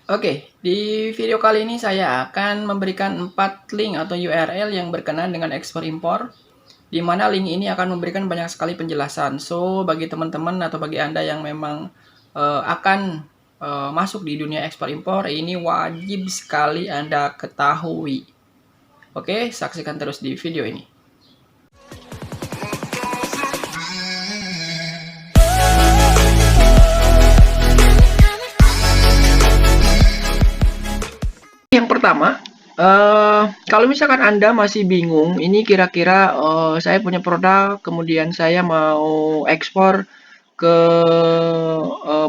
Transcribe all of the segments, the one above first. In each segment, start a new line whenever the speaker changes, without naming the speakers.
Oke, di video kali ini saya akan memberikan 4 link atau URL yang berkenaan dengan ekspor impor, di mana link ini akan memberikan banyak sekali penjelasan. So, bagi teman-teman atau bagi Anda yang memang akan masuk di dunia ekspor impor, ini wajib sekali Anda ketahui. Oke, saksikan terus di video ini. Yang pertama, kalau misalkan Anda masih bingung, ini kira-kira saya punya produk, kemudian saya mau ekspor ke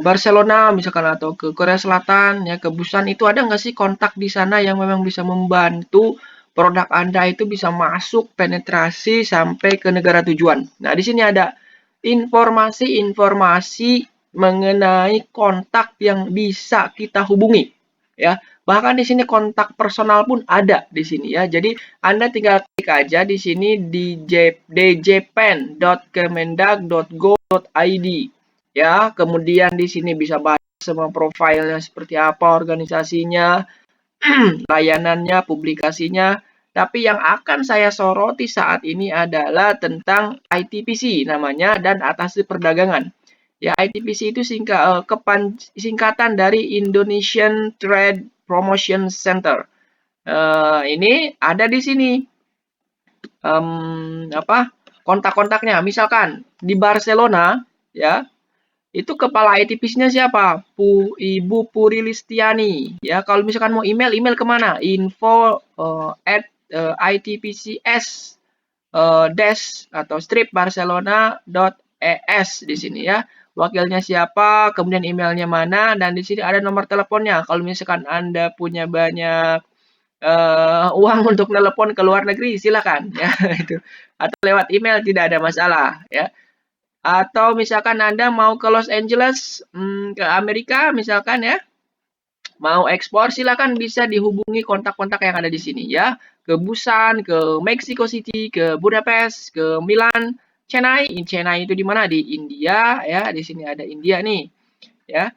Barcelona misalkan atau ke Korea Selatan ya, ke Busan, itu ada nggak sih kontak di sana yang memang bisa membantu produk Anda itu bisa masuk penetrasi sampai ke negara tujuan. Nah, di sini ada informasi-informasi mengenai kontak yang bisa kita hubungi ya. Bahkan di sini kontak personal pun ada di sini ya. Jadi Anda tinggal klik aja di sini di djpen.kemendag.go.id ya. Kemudian di sini bisa baca semua profilnya seperti apa, organisasinya, layanannya, publikasinya. Tapi yang akan saya soroti saat ini adalah tentang ITPC namanya dan atase perdagangan. Ya, ITPC itu singkatan dari Indonesian Trade Promotion Center. Ini ada di sini apa kontak-kontaknya. Misalkan di Barcelona, ya itu kepala ITPC-nya siapa? Ibu Puri Listiani. Ya, kalau misalkan mau email, email kemana? Info at ITPCS dash atau strip barcelona.es di sini ya. Wakilnya siapa, kemudian emailnya mana, dan di sini ada nomor teleponnya. Kalau misalkan Anda punya banyak uang untuk telepon ke luar negeri, silakan ya itu. Atau lewat email tidak ada masalah ya. Atau misalkan Anda mau ke Los Angeles, ke Amerika misalkan ya, mau ekspor silakan bisa dihubungi kontak-kontak yang ada di sini ya. Ke Busan, ke Mexico City, ke Budapest, ke Milan, Chennai. Chennai itu di mana? Di India ya. Di sini ada India nih ya.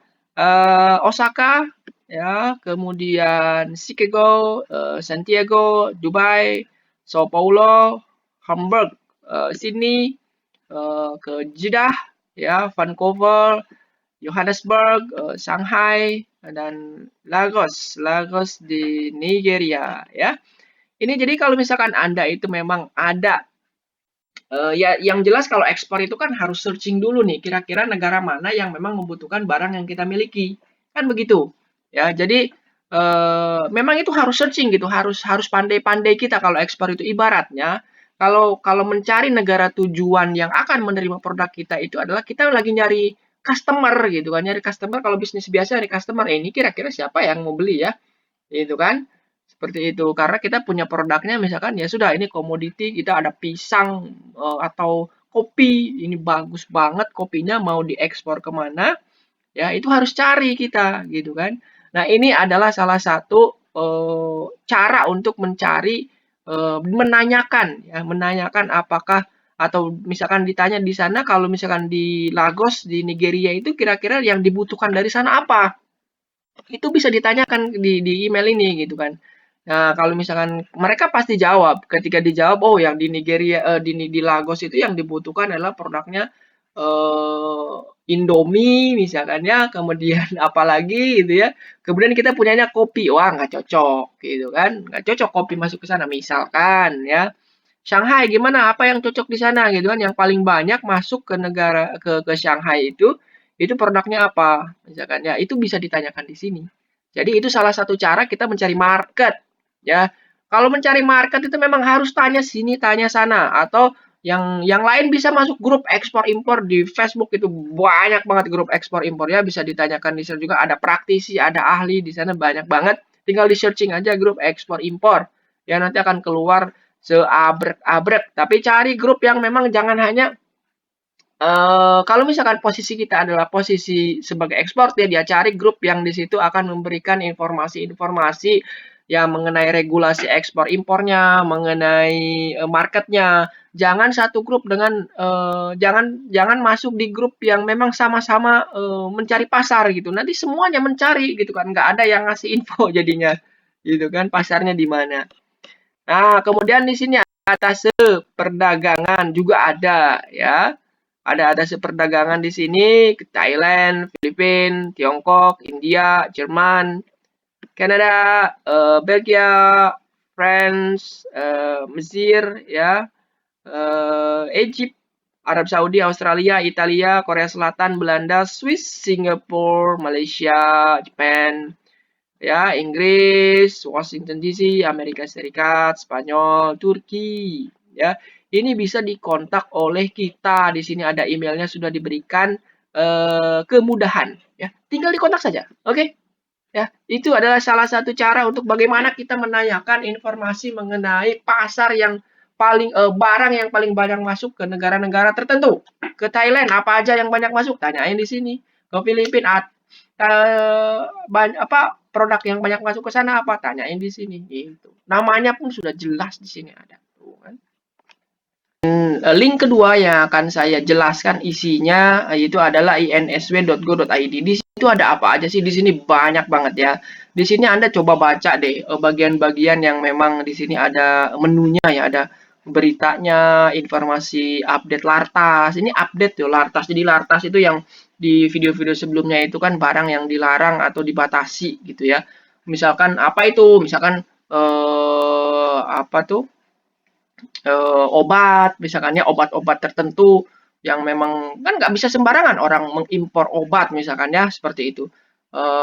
Osaka ya, kemudian Chicago, Santiago, Dubai, Sao Paulo, Hamburg, Sydney, ke Jeddah ya, Vancouver, Johannesburg, Shanghai, dan Lagos di Nigeria ya. Ini jadi kalau misalkan Anda itu memang ada ya yang jelas kalau ekspor itu kan harus searching dulu nih kira-kira negara mana yang memang membutuhkan barang yang kita miliki. Kan begitu. Ya, jadi memang itu harus searching gitu, harus pandai-pandai kita kalau ekspor itu ibaratnya kalau kalau mencari negara tujuan yang akan menerima produk kita itu adalah kita lagi nyari customer gitu kan, nyari customer kalau bisnis biasa nyari customer, ini kira-kira siapa yang mau beli ya? Itu kan. Seperti itu. Karena kita punya produknya misalkan ya sudah ini komoditi, kita ada pisang atau kopi, ini bagus banget kopinya mau diekspor kemana, ya itu harus cari kita gitu kan. Nah, ini adalah salah satu cara untuk mencari menanyakan ya, menanyakan apakah atau misalkan ditanya di sana kalau misalkan di Lagos di Nigeria itu kira-kira yang dibutuhkan dari sana apa? Itu bisa ditanyakan di email ini gitu kan. Nah, kalau misalkan mereka pasti jawab. Ketika dijawab, oh yang di Nigeria di Lagos itu yang dibutuhkan adalah produknya eh Indomie misalkan ya, kemudian apalagi gitu ya. Kemudian kita punyanya kopi. Wah, nggak cocok gitu kan. Nggak cocok kopi masuk ke sana misalkan ya. Shanghai gimana? Apa yang cocok di sana gitu kan? Yang paling banyak masuk ke negara ke Shanghai itu produknya apa? Misalkan ya, itu bisa ditanyakan di sini. Jadi itu salah satu cara kita mencari market ya. Kalau mencari market itu memang harus tanya sini, tanya sana atau yang lain bisa masuk grup ekspor impor di Facebook itu banyak banget grup ekspor impor ya bisa ditanyakan di sana juga ada praktisi, ada ahli di sana banyak banget. Tinggal di searching aja grup ekspor impor. Ya nanti akan keluar seabrek-abrek. Tapi cari grup yang memang jangan hanya kalau misalkan posisi kita adalah posisi sebagai ekspor, dia cari grup yang di situ akan memberikan informasi-informasi ya mengenai regulasi ekspor impornya, mengenai marketnya. Jangan satu grup dengan jangan masuk di grup yang memang sama-sama mencari pasar gitu. Nanti semuanya mencari gitu kan, nggak ada yang ngasih info jadinya, gitu kan pasarnya di mana. Nah, kemudian di sini atas perdagangan juga ada ya. Ada atas perdagangan di sini Thailand, Filipina, Tiongkok, India, Jerman, Kanada, Belgia, France, Mesir, ya, Egypt, Arab Saudi, Australia, Italia, Korea Selatan, Belanda, Swiss, Singapura, Malaysia, Jepang, ya, Inggris, Washington DC, Amerika Serikat, Spanyol, Turki, ya. Ini bisa dikontak oleh kita. Di sini ada emailnya sudah diberikan kemudahan, ya. Tinggal dikontak saja. Oke? Ya, itu adalah salah satu cara untuk bagaimana kita menanyakan informasi mengenai pasar yang paling barang yang paling banyak masuk ke negara-negara tertentu. Ke Thailand apa aja yang banyak masuk? Tanyain di sini. Ke Filipina produk yang banyak masuk ke sana apa? Tanyain di sini gitu. Namanya pun sudah jelas di sini ada. Tuh, kan. Link kedua yang akan saya jelaskan isinya yaitu adalah insw.go.id. Di situ ada apa aja sih? Di sini banyak banget ya. Di sini Anda coba baca deh bagian-bagian yang memang di sini ada menunya ya, ada beritanya, informasi update Lartas. Ini update tuh Lartas. Jadi Lartas itu yang di video-video sebelumnya itu kan barang yang dilarang atau dibatasi gitu ya. Misalkan apa itu? Misalkan apa tuh? Obat, misalkan ya obat-obat tertentu yang memang kan nggak bisa sembarangan orang mengimpor obat misalkan ya seperti itu.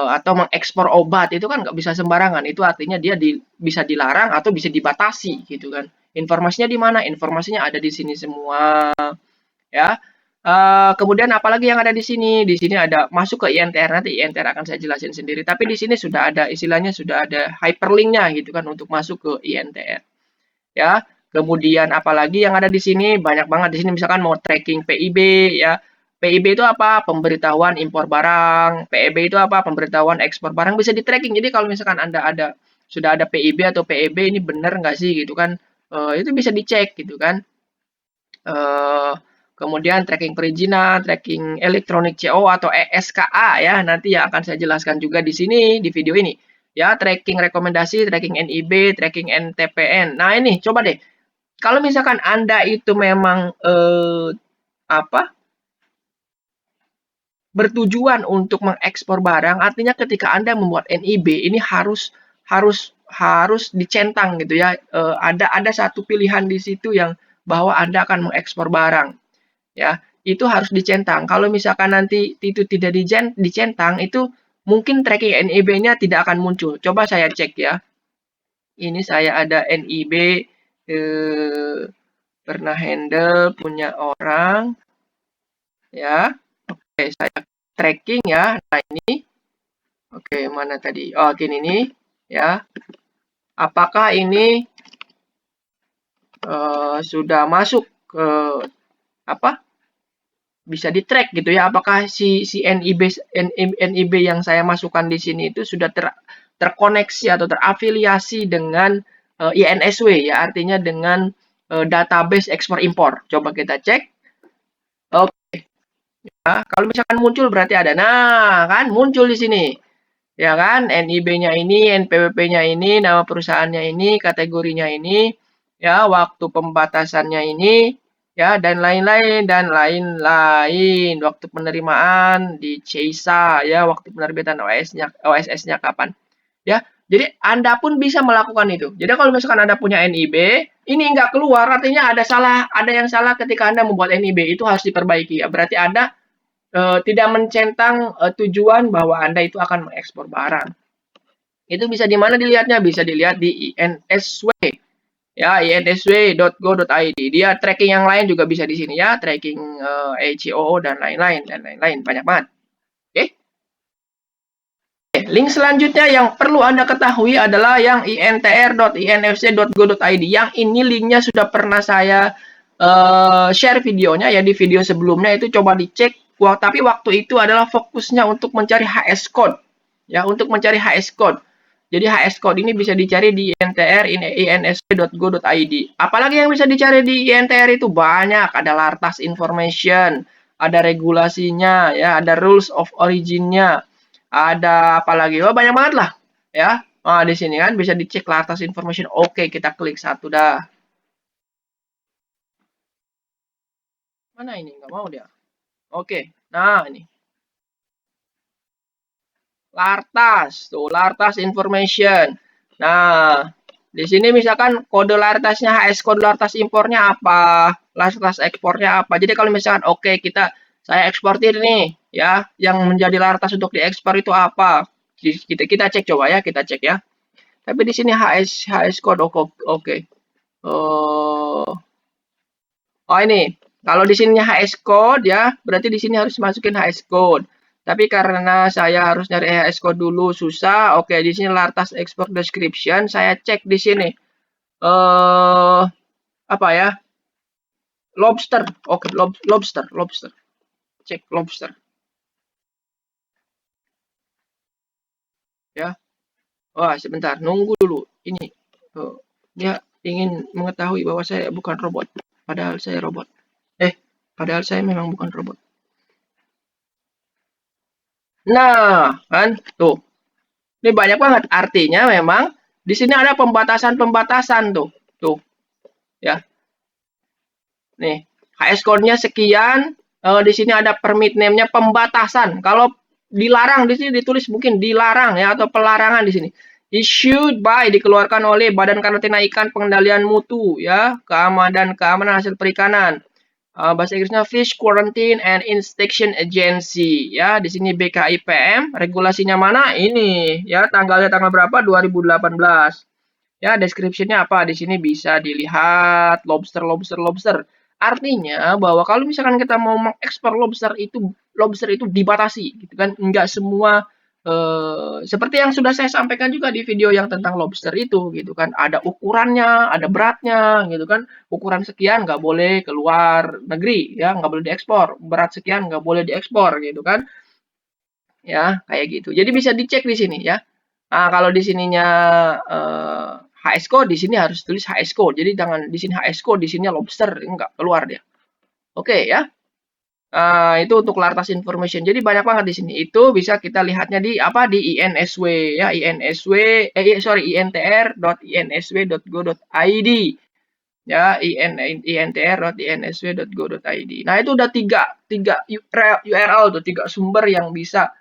Atau mengekspor obat itu kan nggak bisa sembarangan. Itu artinya dia bisa dilarang atau bisa dibatasi gitu kan. Informasinya di mana? Informasinya ada di sini semua ya. Kemudian apalagi yang ada di sini? Di sini ada masuk ke INTR, nanti INTR akan saya jelasin sendiri. Tapi di sini sudah ada istilahnya sudah ada hyperlinknya gitu kan untuk masuk ke INTR. Ya. Kemudian apalagi yang ada di sini banyak banget di sini misalkan mau tracking PIB ya. PIB itu apa? Pemberitahuan impor barang. PEB itu apa? Pemberitahuan ekspor barang bisa di tracking. Jadi kalau misalkan Anda sudah ada PIB atau PEB ini benar nggak sih gitu kan? Itu bisa dicek gitu kan. Kemudian tracking perizinan, tracking elektronik CO atau ESKA ya, nanti yang akan saya jelaskan juga di sini di video ini. Ya, tracking rekomendasi, tracking NIB, tracking NTPN. Nah, ini coba deh. Kalau misalkan Anda itu memang bertujuan untuk mengekspor barang, artinya ketika Anda membuat NIB ini harus dicentang gitu ya. Ada satu pilihan di situ yang bahwa Anda akan mengekspor barang. Ya, itu harus dicentang. Kalau misalkan nanti itu tidak dicentang, itu mungkin tracking NIB-nya tidak akan muncul. Coba saya cek ya. Ini saya ada NIB pernah handle punya orang ya. Oke, saya tracking ya. Nah, ini oke, mana tadi? Oh, gini nih ya. Apakah ini sudah masuk ke apa? Bisa di-track gitu ya, apakah si NIB yang saya masukkan di sini itu sudah terkoneksi atau terafiliasi dengan INSW ya, artinya dengan database ekspor impor. Coba kita cek. Oke. Ya, kalau misalkan muncul berarti ada. Nah, kan muncul di sini. Ya kan, NIB-nya ini, NPWP-nya ini, nama perusahaannya ini, kategorinya ini, ya, waktu pembatasannya ini, ya, dan lain-lain, dan lain-lain. Waktu penerimaan di CISA, ya, waktu penerbitan OSS-nya kapan. Ya, jadi Anda pun bisa melakukan itu. Jadi kalau misalkan Anda punya NIB, ini nggak keluar, artinya ada yang salah ketika Anda membuat NIB, itu harus diperbaiki. Ya, berarti Anda tidak mencentang tujuan bahwa Anda itu akan mengekspor barang. Itu bisa di mana dilihatnya? Bisa dilihat di INSW. Ya, insw.go.id. Dia tracking yang lain juga bisa di sini ya, tracking ECOO dan lain-lain banyak banget. Oke. Link selanjutnya yang perlu Anda ketahui adalah yang intr.infc.go.id. Yang ini linknya sudah pernah saya share videonya ya di video sebelumnya, itu coba dicek. Tapi waktu itu adalah fokusnya untuk mencari HS code. Ya, untuk mencari HS code. Jadi HS code ini bisa dicari di INTR insw.go.id. Apalagi yang bisa dicari di INTR itu banyak, ada lartas information, ada regulasinya, ya, ada rules of origin-nya, ada apalagi, oh banyak banget lah, ya. Nah, di sini kan bisa dicek lartas information. Oke, kita klik satu dah. Mana ini? Nggak mau dia. Oke, nah ini. Lartas, tuh lartas information. Nah, di sini misalkan kode lartasnya HS kode lartas impornya apa, lartas ekspornya apa. Jadi kalau misalkan oke saya eksportir nih ya, yang menjadi lartas untuk diekspor itu apa. Kita cek coba ya, kita cek ya. Tapi di sini HS code oke. Oh, oh ini, kalau di sininya HS code ya, berarti di sini harus masukin HS code. Tapi karena saya harus nyari HS code dulu susah. Oke, di sini lartas export description, saya cek di sini. Apa ya? Lobster. Oke, lobster. Cek lobster ya. Wah, sebentar, nunggu dulu. Ini dia ingin mengetahui bahwa saya bukan robot. Padahal saya robot. Eh, padahal saya memang bukan robot. Nah, kan tuh. Ini banyak banget. Artinya memang di sini ada pembatasan-pembatasan tuh. Tuh, ya. Nih, HS code-nya sekian. Di sini ada permit name-nya pembatasan. Kalau dilarang di sini ditulis mungkin dilarang ya atau pelarangan di sini. Issued by dikeluarkan oleh Badan Karantina Ikan Pengendalian Mutu ya, keamanan hasil perikanan. Bahasa Inggrisnya Fish Quarantine and Inspection Agency ya. Di sini BKIPM, regulasinya mana? Ini ya, tanggalnya tanggal berapa? 2018. Ya, description-nya apa? Di sini bisa dilihat lobster. Artinya bahwa kalau misalkan kita mau mengekspor lobster itu dibatasi gitu kan. Enggak semua seperti yang sudah saya sampaikan juga di video yang tentang lobster itu gitu kan. Ada ukurannya, ada beratnya gitu kan. Ukuran sekian nggak boleh keluar negeri ya, nggak boleh diekspor. Berat sekian nggak boleh diekspor gitu kan. Ya, kayak gitu. Jadi bisa dicek di sini ya. Nah, kalau di sininya HS code, di sini harus tulis HS code. Jadi jangan di sini HS code, di sini lobster, enggak keluar dia. Oke ya. Itu untuk lartas information. Jadi banyak banget di sini. Itu bisa kita lihatnya di apa di INSW ya, INSW intr.insw.go.id ya, intr.insw.go.id. Nah, itu udah tiga URL tuh, tiga sumber yang bisa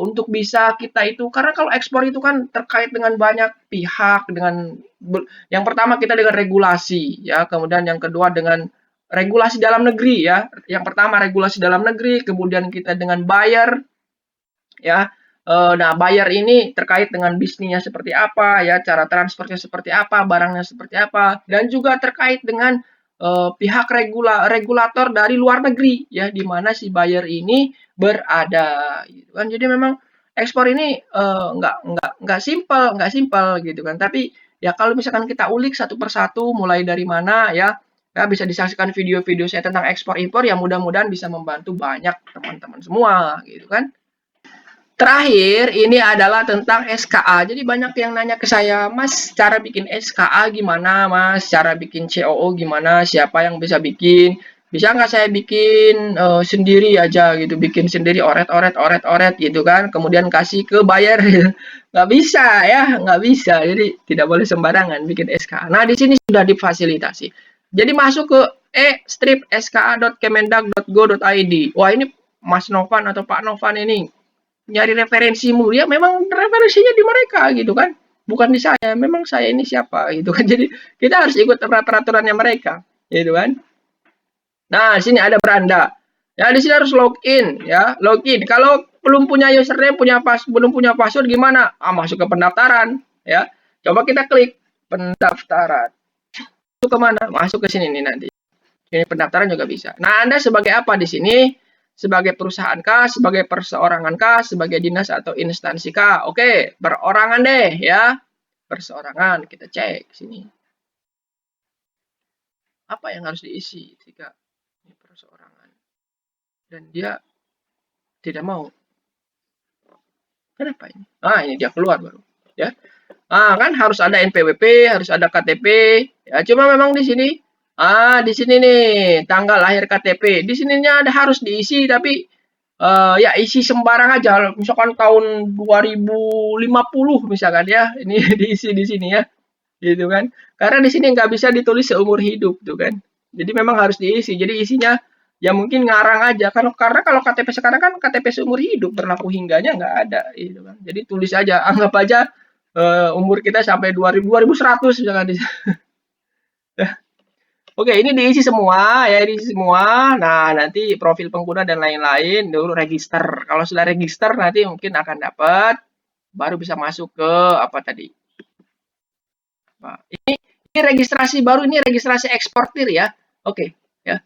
untuk bisa kita itu karena kalau ekspor itu kan terkait dengan banyak pihak dengan yang pertama kita dengan regulasi ya, kemudian yang kedua dengan regulasi dalam negeri ya. Yang pertama regulasi dalam negeri, kemudian kita dengan buyer ya. Nah, buyer ini terkait dengan bisnisnya seperti apa ya, cara transfernya seperti apa, barangnya seperti apa, dan juga terkait dengan pihak regulator dari luar negeri ya, di mana si buyer ini berada gitu kan. Jadi memang ekspor ini nggak simpel gitu kan. Tapi ya kalau misalkan kita ulik satu persatu mulai dari mana ya, ya bisa disaksikan video-video saya tentang ekspor impor yang mudah-mudahan bisa membantu banyak teman-teman semua gitu kan. Terakhir, ini adalah tentang SKA. Jadi banyak yang nanya ke saya, Mas, cara bikin SKA gimana, Mas? Cara bikin COO gimana? Siapa yang bisa bikin? Bisa nggak saya bikin sendiri aja gitu, bikin sendiri oret gitu kan, kemudian kasih ke buyer gitu. Nggak bisa ya, nggak bisa. Jadi tidak boleh sembarangan bikin SKA. Nah, di sini sudah difasilitasi. Jadi masuk ke e-ska.kemendag.go.id. Wah, ini Mas Novan atau Pak Novan ini nyari referensimu ya memang referensinya di mereka gitu kan bukan di saya memang saya ini siapa gitu kan jadi kita harus ikut peraturannya mereka gitu kan. Nah, di sini ada beranda ya, di sini harus login ya, login kalau belum punya username belum punya password gimana, masuk ke pendaftaran ya, coba kita klik pendaftaran, masuk ke mana, masuk ke sini nih nanti. Ini pendaftaran juga bisa. Nah, Anda sebagai apa di sini? Sebagai perusahaan kah? Sebagai perseorangan kah? Sebagai dinas atau instansi kah? Oke, perorangan deh ya. Perseorangan, kita cek sini. Apa yang harus diisi jika ini perseorangan? Dan dia tidak mau. Kenapa ini? Ini dia keluar baru. Ya. Kan harus ada NPWP, harus ada KTP. Ya, cuma memang di sini nih tanggal lahir KTP. Di sininya ada harus diisi tapi ya isi sembarang aja. Misalkan tahun 2050 misalkan ya, ini diisi di sini ya, gitu kan. Karena di sini nggak bisa ditulis seumur hidup tuh kan. Jadi memang harus diisi. Jadi isinya ya mungkin ngarang aja. Karena kalau KTP sekarang kan KTP seumur hidup berlaku hingganya nggak ada, gitu kan. Jadi tulis aja, anggap aja umur kita sampai 2100 misalkan. Oke, ini diisi semua ya, diisi semua. Nah, nanti profil pengguna dan lain-lain dulu register. Kalau sudah register nanti mungkin akan dapat baru bisa masuk ke apa tadi? Nah, ini registrasi baru, ini registrasi eksportir ya. Oke, ya.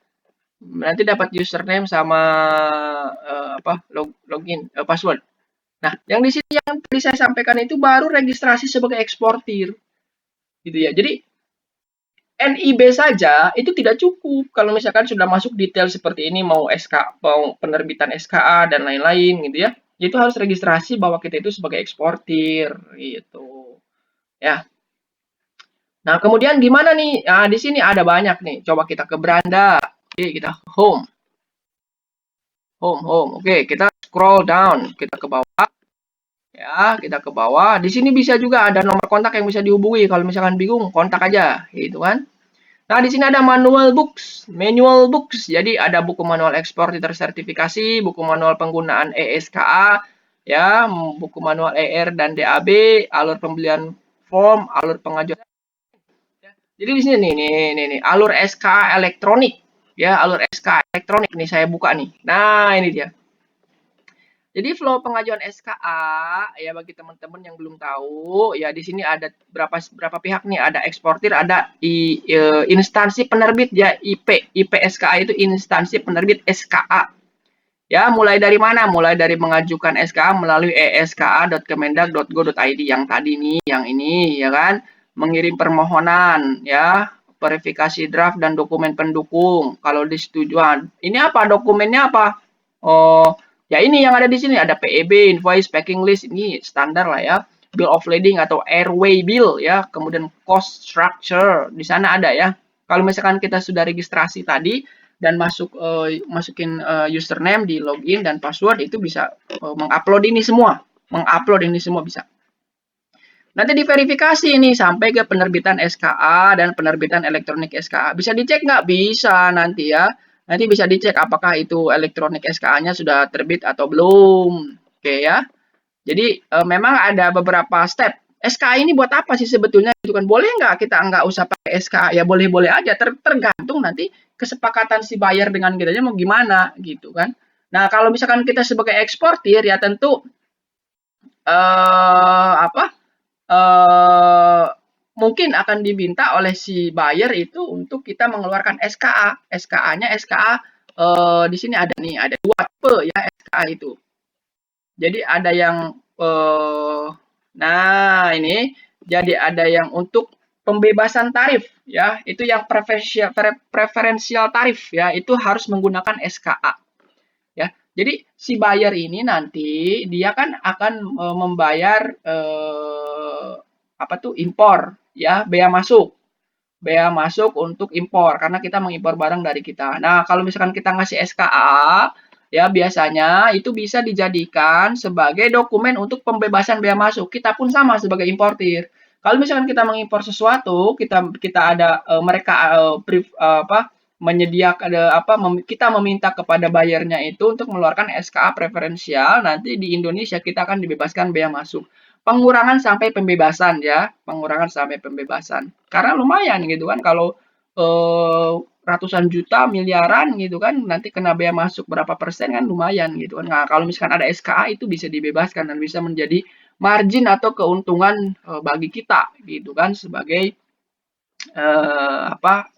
Nanti dapat username sama login password. Nah, yang di sini yang tadi saya sampaikan itu baru registrasi sebagai eksportir gitu ya. Jadi NIB saja itu tidak cukup kalau misalkan sudah masuk detail seperti ini mau mau penerbitan SKA dan lain-lain gitu ya. Itu harus registrasi bahwa kita itu sebagai eksportir gitu. Ya. Nah, kemudian gimana nih? Nah, di sini ada banyak nih. Coba kita ke beranda. Oke, kita home. Home. Oke, kita scroll down, kita ke bawah. Ya, kita ke bawah. Di sini bisa juga ada nomor kontak yang bisa dihubungi. Kalau misalkan bingung, kontak aja, gitu kan. Nah, di sini ada manual books. Jadi ada buku manual ekspor tersertifikasi, buku manual penggunaan ESKA, ya, buku manual ER dan DAB, alur pembelian form, alur pengajuan. Jadi di sini nih, alur SKA elektronik, ya, alur SKA elektronik nih saya buka nih. Nah, ini dia. Jadi flow pengajuan SKA ya bagi teman-teman yang belum tahu ya di sini ada berapa pihak nih ada eksportir ada instansi penerbit ya IP SKA itu instansi penerbit SKA ya mulai dari mana mulai dari mengajukan SKA melalui eska.kemendag.go.id yang tadi nih yang ini ya kan mengirim permohonan ya verifikasi draft dan dokumen pendukung kalau disetujuan ini apa dokumennya apa oh ya ini yang ada di sini ada PEB, invoice, packing list ini standar lah ya. Bill of lading atau airway bill ya. Kemudian cost structure di sana ada ya. Kalau misalkan kita sudah registrasi tadi dan masukin username di login dan password itu bisa mengupload ini semua. Mengupload ini semua bisa. Nanti diverifikasi ini sampai ke penerbitan SKA dan penerbitan elektronik SKA. Bisa dicek nggak? Bisa nanti ya. Nanti bisa dicek apakah itu elektronik SKA-nya sudah terbit atau belum. Oke ya. Jadi memang ada beberapa step. SKA ini buat apa sih sebetulnya? Itu kan boleh nggak kita nggak usah pakai SKA? Ya boleh-boleh aja. Tergantung nanti kesepakatan si buyer dengan kitanya mau gimana gitu kan. Nah kalau misalkan kita sebagai eksportir ya tentu apa eh, mungkin akan diminta oleh si buyer itu untuk kita mengeluarkan SKA. SKA-nya SKA di sini ada nih, ada dua tipe ya SKA itu. Jadi ada yang nah ini jadi ada yang untuk pembebasan tarif ya, itu yang preferensial tarif ya, itu harus menggunakan SKA ya. Jadi si buyer ini nanti dia kan akan membayar apa tuh impor ya, bea masuk. Bea masuk untuk impor karena kita mengimpor barang dari kita. Nah, kalau misalkan kita ngasih SKA ya biasanya itu bisa dijadikan sebagai dokumen untuk pembebasan bea masuk. Kita pun sama sebagai importir. Kalau misalkan kita mengimpor sesuatu, kita ada mereka apa menyediakan kita meminta kepada bayarnya itu untuk mengeluarkan SKA preferensial, nanti di Indonesia kita akan dibebaskan bea masuk. Pengurangan sampai pembebasan ya, pengurangan sampai pembebasan. Karena lumayan gitu kan kalau ratusan juta, miliaran gitu kan, nanti kena bea masuk berapa persen kan lumayan gitu kan. Nah, kalau misalkan ada SKA itu bisa dibebaskan dan bisa menjadi margin atau keuntungan bagi kita gitu kan sebagai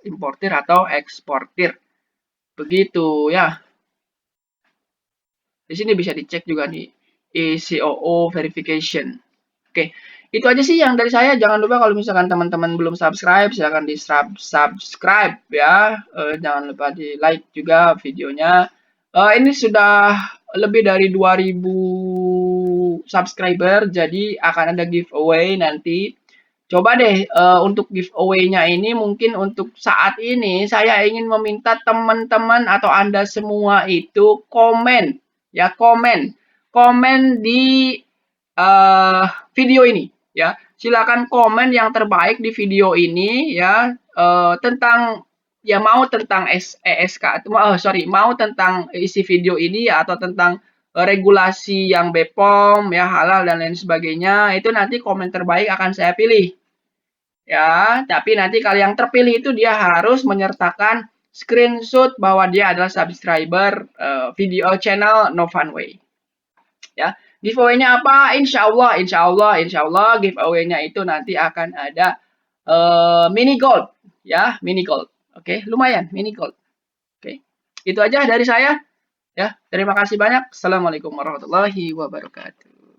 importir atau eksportir. Begitu ya. Di sini bisa dicek juga nih ECOO verification. Oke, itu aja sih yang dari saya. Jangan lupa kalau misalkan teman-teman belum subscribe, silahkan di subscribe ya. Jangan lupa di like juga videonya. Ini sudah lebih dari 2000 subscriber, jadi akan ada giveaway nanti. Coba deh untuk giveaway-nya ini mungkin untuk saat ini saya ingin meminta teman-teman atau Anda semua itu komen ya, komen di video ini ya. Silakan komen yang terbaik di video ini ya, tentang ya mau tentang ESK mau tentang isi video ini ya, atau tentang regulasi yang BPOM ya, halal dan lain sebagainya. Itu nanti komen terbaik akan saya pilih. Ya, tapi nanti kalau yang terpilih itu dia harus menyertakan screenshot bahwa dia adalah subscriber video channel No Fun Way. Ya, giveaway-nya apa? Insya Allah giveaway-nya itu nanti akan ada mini gold, ya, mini gold. Oke, lumayan mini gold. Oke, itu aja dari saya. Ya, terima kasih banyak. Assalamualaikum warahmatullahi wabarakatuh.